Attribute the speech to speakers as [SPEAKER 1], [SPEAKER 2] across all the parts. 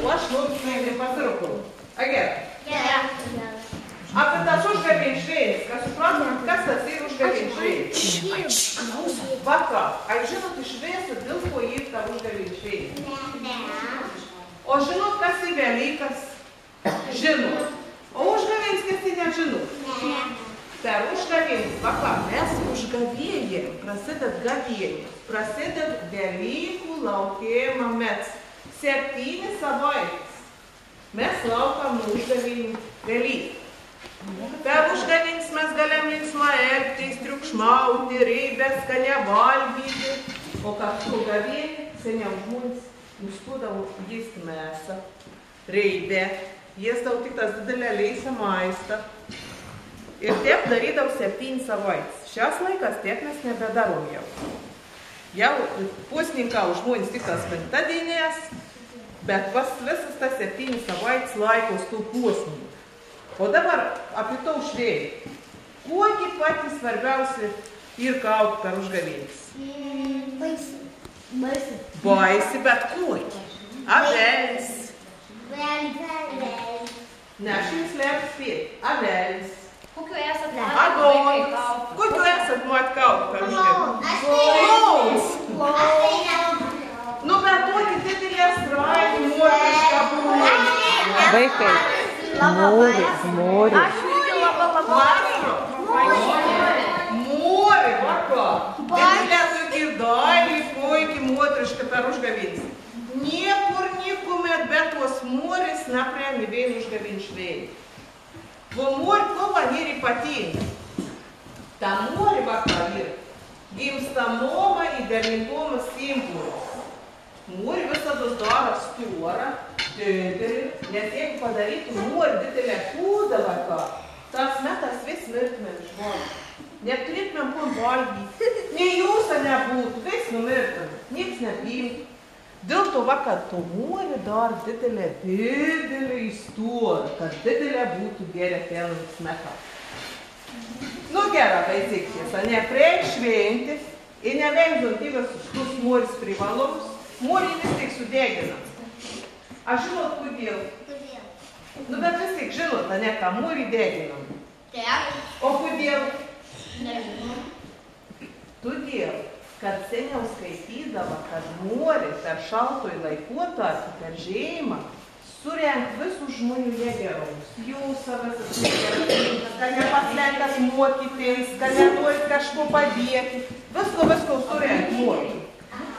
[SPEAKER 1] o aš noriu su jumi pasirūpinti. Gerai. Apie tas užgavėnių šventės, kas suprantam, kas tas ir užgavėnių šventės? Va ką, ar žinot iš viso, dėl ko yra ta užgavėnių šventė? O žinot, kas ir Velykas? Žinot. O užgavėnis, kas ir nežinot? Per užgavėnis, va ką, mes užgavėjam, prasided gavėnis, prasided Velykų laukėjimą mes 7 savaites. Mes laukam nuo užgavėnių Velykų. Per užgavėnis mes galim linksmai elgtis, triukšmauti, reibės, skaniai valgyti. O kartu gavėnį seniau žmonės nustodavo jėsti mėsą, reibę, jėsdavo tik tas didelę leisą maistą. Ir taip darydavo 7 savaites. Šias laikas taip mes nebedarom jau. Jau pusninkau žmonės tik tas penktadienės, bet visas tas 7 savaites laikos tų pusninkų. O dabar apie to šventę. Kuogi patys svarbiausi ir kaut per užgavėnis?
[SPEAKER 2] Baisi.
[SPEAKER 1] Baisi, bet kuogi? Avelis. Ne, aš jums lepiu spėti. Avelis.
[SPEAKER 3] Kokiu esat
[SPEAKER 1] Adonis. Kokiu esat mat kaut per užgavėnis? Nu, bet tokį didelį straipsnį, moterišką būrį.
[SPEAKER 4] Vaikai. Mūri.
[SPEAKER 3] Aš irgi labai.
[SPEAKER 1] Mūri, va ką. Didelė tokį dalį, puikiai moterišką per užgavėnis. Niekur nikumet, bet tos mūris napremi vien užgavėnių šventę. Vo mūri kova nėra ypatinga. Ta mūri va ką yra. Gimstamoma ir derlingoma simbolis. Mūri visada daro storą. Nes jeigu padarytų mūri didelę kūdą va ką, tas metas vis mirtumėm žmonės. Neturėtumėm ko valgyti. Nei jūsų nebūtų, vis numirtumėm. Nieks nepimtų. Dėl to va, kad to mūri dar didelę istorą, kad didelė būtų geria pelnas metas. Nu gera, vaikiekės, ne prieš šventės ir nevengdant visus tus mūris privalumus, mūrį vis tik sudeginam. Aš žinot, kodėl? Nu, bet vis tik žinot, ne, ką mūrį deginam. O kodėl?
[SPEAKER 3] Nežinau.
[SPEAKER 1] Todėl, kad seniau skaitydavo, kad mūrį per šaltoj laikotarpį, per žiemą, surenk visus žmonių jėgerus. Jūs savas atsikėlės, kad nepaslenkas mokytis, kad nenorit kažko padėti. Visko surenk mūrį.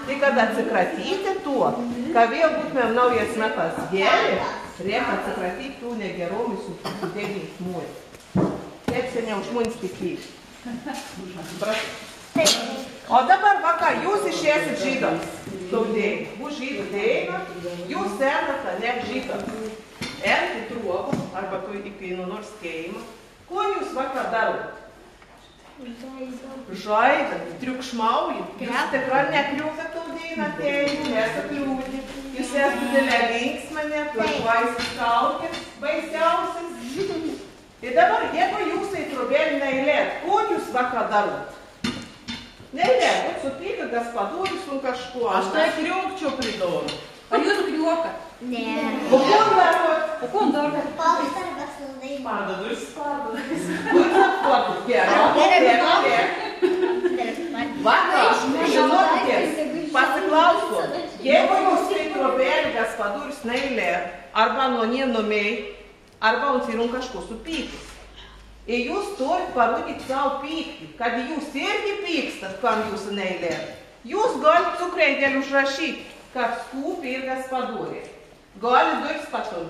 [SPEAKER 1] Tai kad atsikratyti tuo, ką vėl būtumėm naujas metas geri, reikia atsikratyti tų negeromis sudėgint mūrį. Taip seniau žmonės tikėjo. O dabar, va ką, jūs išėsit žydams, taudėjai. Bus žydų dėjimą, jūs senat, ne žydams. Erti truobu, arba tu įkainu nors keimą. Ko jūs va ką darot? Žaidam, triukšmaujam. Jūs tikrai nekliūkat taudėjimą tėjų, nesakliūdį. Jūs esat didelė linksmanė, tuojuosis kaukės, baisiausias. Ir dabar, jeigu jūs į trubėlį neįlėt, ko jūs va ką darot? Neįlėt, supykit gaspadorius un kažkuo. Aš tai kriukčiau pridoru.
[SPEAKER 3] Ar jūs kriuokat?
[SPEAKER 2] Ne.
[SPEAKER 1] O ko darot?
[SPEAKER 3] O ko darot?
[SPEAKER 2] Palstargas saldai.
[SPEAKER 1] Pardadus. Jūs aptuokit, gerai. Va ką, žinokitės, pasiklausot, jeigu jūs į trubėlį gaspadorius neįlėt, arba nuo nienomei, arba uns ir un kažko supykis. Ir jūs turit parodyti savo pyktį, kad jūs irgi pykstat, kam jūs neįlėt. Jūs galit cukreidėlį užrašyti, kad skūpi ir gaspadorė. Galit duris patogi.